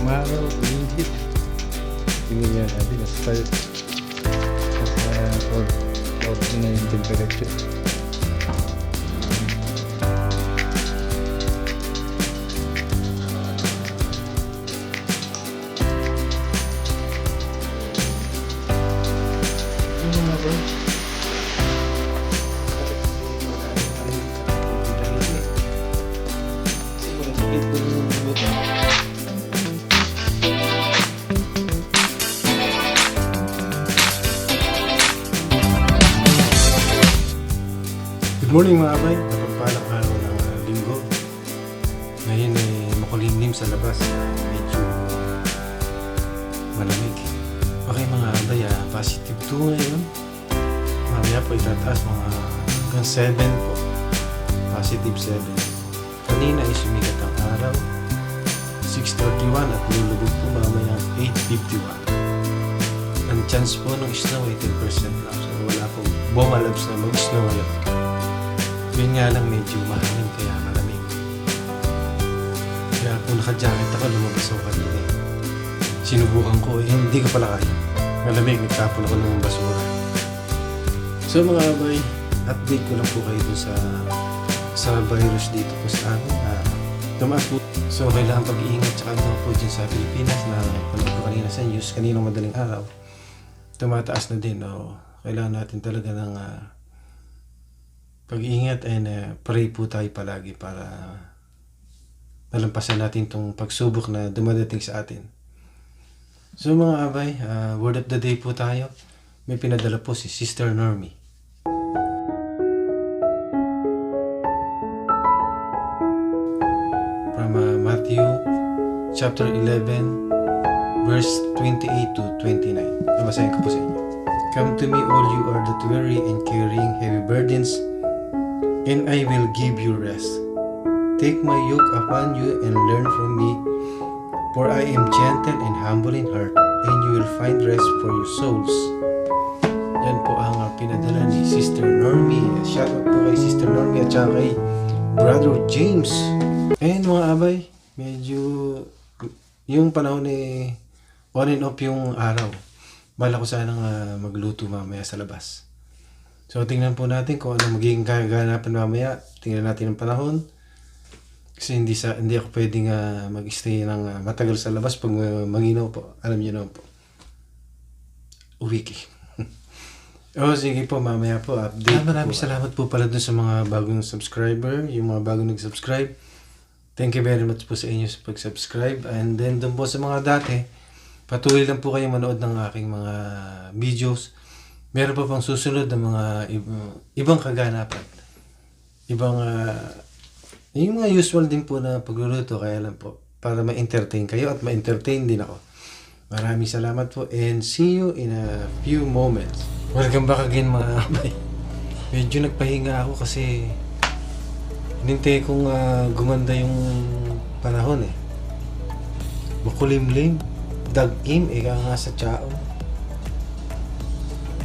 umaraw, init. Tingnan niya natin, nasa 4 na yung temperature. Ano nga ba? Good morning mga abay, napagpalang araw ng linggo. Ngayon ay makulimlim sa labas, medyo malamig. Okay mga abay, positive 2 ngayon. Mamaya po itataas mga hanggang 7 po, positive 7. Kanina ay sumikat ang araw, 6:31 at lulubog po mamaya 8:51. Ang chance po ng snow ay 10% lang, so wala pong bumalabs na mag-snow ngayon. Yun nga lang, medyo mahangin kaya malamig. Kaya kung naka-jacket ako, lumabas ako kanina. Sinubukan ko, hindi ko pala kaya. Malamig, nagtapon ako ng basura. So mga abay, update ko lang po kayo dun sa virus dito po sa amin. Tumaas po. So kailangan pag-iingat tsaka mga po dyan sa Pilipinas na panood ko kanina sa news, kaninang madaling araw. Tumataas na din. Kailangan natin talaga ng pag-iingat and pray po tayo palagi para malampasan natin itong pagsubok na dumadating sa atin. So mga abay, word of the day po tayo. May pinadala po si Sister Normie. From Matthew chapter 11 verse 28 to 29. Nabasahin ko po sa inyo. Come to me all you are that weary and carrying heavy burdens, and I will give you rest. Take my yoke upon you and learn from me, for I am gentle and humble in heart, and you will find rest for your souls. Yan po ang pinadala ni Sister Normie. Shoutout po kay Sister Normie at saka kay Brother James. And mga abay, medyo yung panahon on and off yung araw. Bala ko sanang magluto mamaya sa labas. So, tingnan po natin kung ano magiging kaganapan mamaya. Tingnan natin ang panahon. Kasi hindi ako pwedeng mag-stay ng matagal sa labas pag maginaw po. Alam niyo naman po. Uwiki. Sige po, mamaya po. Update maraming po. Salamat po pala dun sa mga bagong subscriber. Yung mga bagong nag-subscribe. Thank you very much po sa inyo sa pag-subscribe. And then, dun po sa mga dati, patuloy lang po kayo manood ng aking mga videos. Meron pa pang susunod ng mga ibang kaganapan. Yung mga usual din po na pagluluto, kaya lang po, para ma-entertain kayo at ma-entertain din ako. Maraming salamat po and see you in a few moments. Welcome back again mga abay. Medyo nagpahinga ako kasi hinintay kong gumanda yung panahon Makulimlim, dagim, ika nga sa tiyao.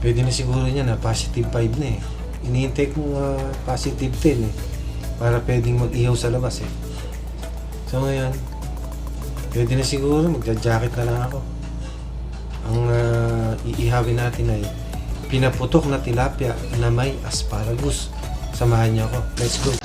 Pwede na siguro niya na positive 5 na Inihintay kong positive 10 para pwedeng mag-ihaw sa labas So ngayon, pwede na siguro, magja-jacket na lang ako. Ang iihawin natin ay pinaputok na tilapia na may asparagus. Samahan niyo ako. Let's go!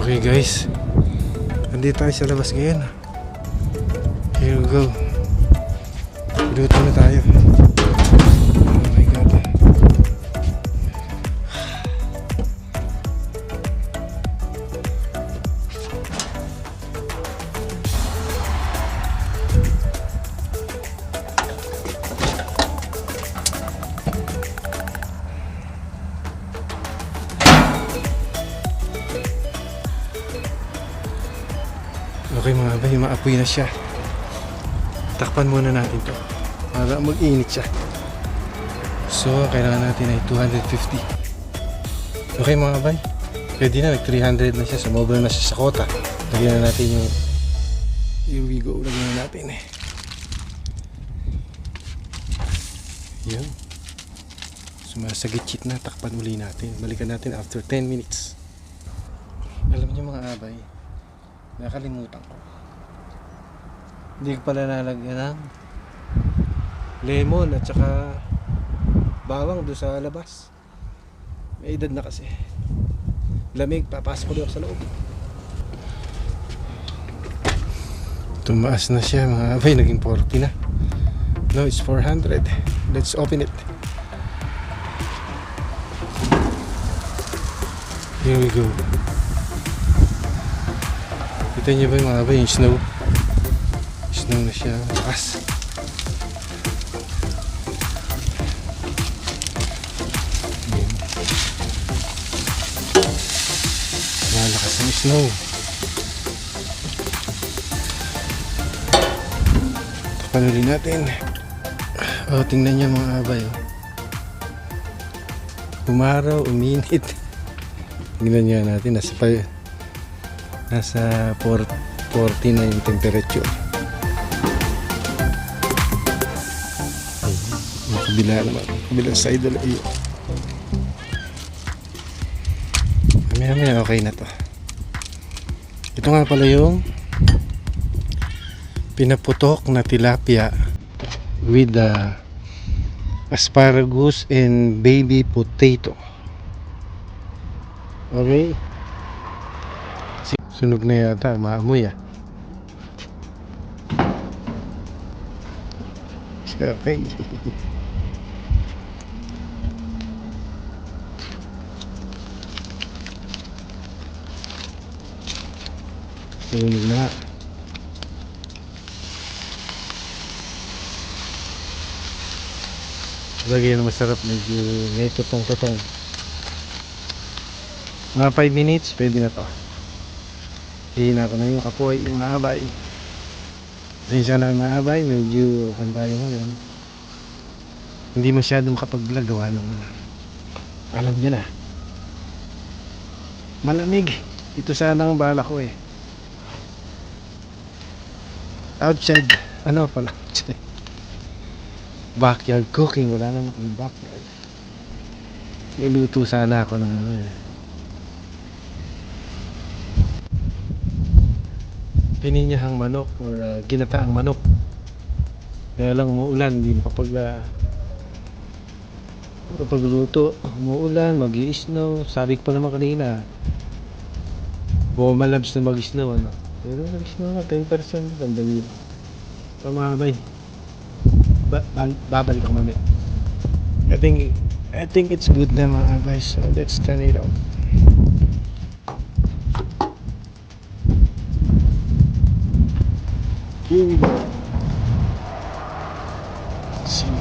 Okay guys, andito tayo sa labas ngayon. Here we go. Luto na tayo. Oh my god. Okay mga bay, maapoy na siya. Takpan muna natin to para mag-init siya. So, kailangan natin ay 250. Okay mga bay, pwede na, nag-300 na siya. Sumobra na siya sa kota. Lagyan na natin yung here we go, lagyan na natin yun. Sumasagit-chit na, takpan uli natin. Balikan natin after 10 minutes. Alam niyo mga abay, nakalimutan ko. Hindi ko pala nalagyan ng lemon at saka bawang doon sa labas. May edad na kasi. Lamig, papasok ko doon sa loob. Tumaas na siya mga abay, naging 40 na. No, it's 400. Let's open it. Here we go. Kita niyo ba yung mga abay, yung snow? Snow na siya, lakas. Malakas ang snow. Panuloy natin. Oh, tingnan niyo mga abay. Umaraw, uminit. Tingnan niyo natin, nasa 40 na yung temperature. Yung kabila naman, kabilang side na iyo. Mamaya okay na to. Ito nga pala yung pinaputok na tilapia with asparagus and baby potato. Okay. Sunog na yata, maamoy Okay. Sunog na. Lagyan na masarap, medyo may tutong-tutong. Mga 5 minutes, pwede na to. Hihina ko na yung kapoy, yung mahabay. Pasensya na yung mahabay, medyo kantayo mo yun. Hindi masyadong kapag-vlog gawa ng alam nyo na. Malamig. Ito sana ang bala ko Outside, ano pala? Backyard cooking, wala naman yung backyard. Niluto sana ako ng pininyahang manok or ginataang manok. Kaya lang umuulan, hindi makapagluto. Umuulan, mag-i-snow. Sabi ko pa naman kanina, bumalabs na mag-snow pero nag-snow na 10%. Ang dami. Pamabay. Babalik ako mamaya. I think it's good na mga guys. So let's turn it off. Here we go. See.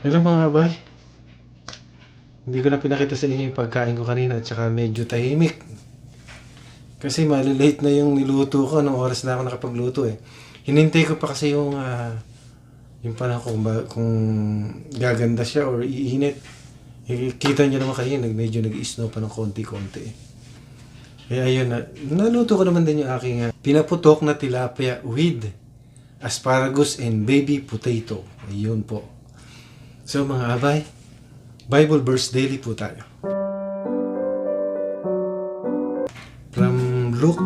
Hello mga bay. Hindi ko na pinakita sa inyo yung pagkain ko kanina at saka medyo tahimik. Kasi malilate na yung niluto ko nung oras na ako nakapagluto eh. Hinintay ko pa kasi yung panahon kung gaganda siya or iinit. Kita nyo naman kayo, medyo nag-i-snow pa ng konti-konti eh. Kaya ayun, naluto ko naman din yung aking pinaputok na tilapia with asparagus and baby potato. Ayun po. So mga abay, Bible verse daily po tayo. From Luke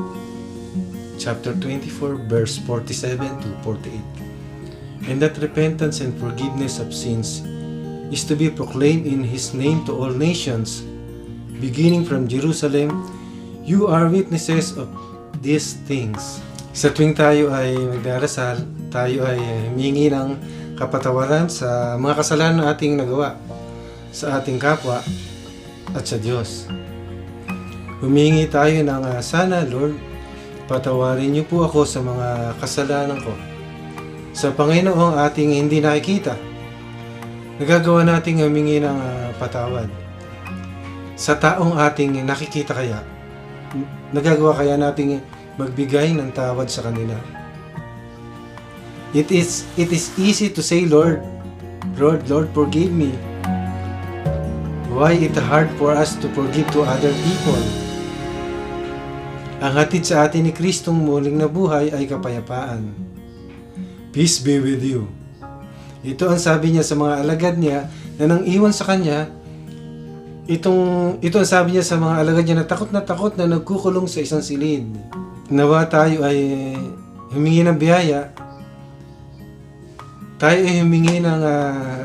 chapter 24 verse 47 to 48. And that repentance and forgiveness of sins is to be proclaimed in His name to all nations, beginning from Jerusalem. You are witnesses of these things. Sa tuwing tayo ay magdarasal, tayo ay humingi ng kapatawaran sa mga kasalanan na ating nagawa sa ating kapwa at sa Diyos. Humingi tayo ng sana, Lord, patawarin niyo po ako sa mga kasalanan ko. Sa Panginoong ating hindi nakikita, nagagawa nating humingi ng patawad. Sa taong ating nakikita kaya, nagagawa kaya nating magbigay ng tawad sa kanila. It is easy to say, Lord, forgive me. Why it hard for us to forgive to other people? Ang hatid sa atin ni Kristong muling nabuhay ay kapayapaan. Peace be with you. Ito ang sabi niya sa mga alagad niya na nang iwan sa kanya. Ito ang sabi niya sa mga alagad niya na takot na nagkukulong sa isang silid. Nawa tayo ay humingi ng biyaya. Tayo ay humingi ng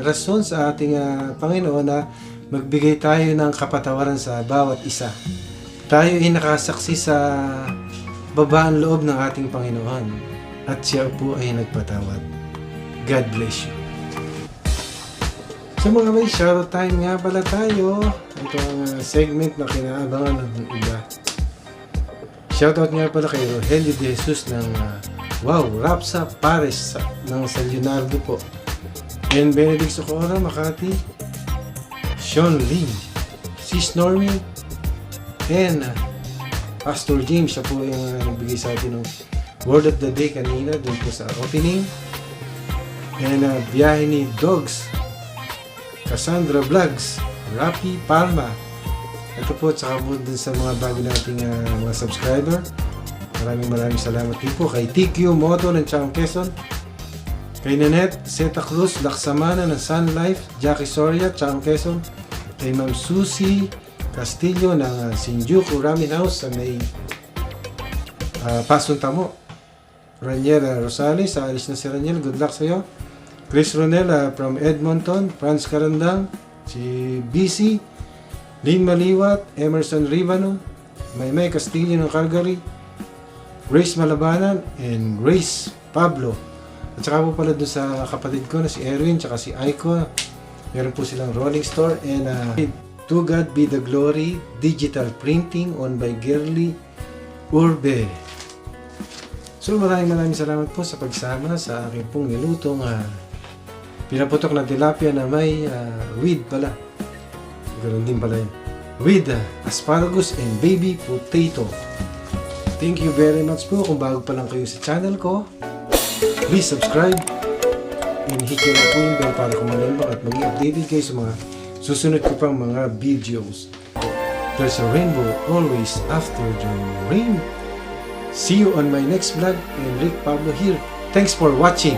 rason sa ating Panginoon na magbigay tayo ng kapatawaran sa bawat isa. Tayo ay nakasaksi sa babaan loob ng ating Panginoon at siya po ay nagpatawad. God bless you. So mga may shoutout time nga pala tayo. Ito ang segment na kinaabangan ng iba. Shoutout nga pala kay Rogelio de Jesus ng Rapsa Pares ng San Leonardo po. And Benedict Socorro, Makati. Sean Lim, Sis Normie, and Pastor James, siya po yung nagbigay sa atin ng Word of the Day kanina dun po sa opening. And biyahe ni Dogs, Cassandra Vlogs, Rapi Palma. Ito po, tsaka po dun sa mga bago nating mga subscriber. Maraming salamat din po kay TQ Moto ng Chang Quezon, kay Nanette Zeta Cruz Laksamana ng Sun Life, Jackie Soria, Chang Quezon, kay Ma'am Susie Castillo ng Shinjuku Ramen House sa may Pasun Tamo, Raniel Rosales, alis na si Raniel, good luck sa'yo. Chris Ronella from Edmonton, Franz Carandang, si BC, Lynn Maliwat, Emerson Rivano, Maymay Castillo ng Calgary, Grace Malabanan, and Grace Pablo. At saka po pala doon sa kapatid ko na si Erwin, tsaka si Aiko. Meron po silang rolling store and To God Be the Glory digital printing on by Girly Urbe. So maraming salamat po sa pagsama sa aking pong nilutong pinaputok na tilapia na may with pala. Ganoon din pala yun. With asparagus and baby potato. Thank you very much po. Kung bago pa lang kayo sa channel ko, please subscribe and hit nyo na po yung bell para kumalambang at maging updated kayo sa mga susunod ko pang mga videos. There's a rainbow always after the rain. See you on my next vlog. And Rick Pablo here. Thanks for watching.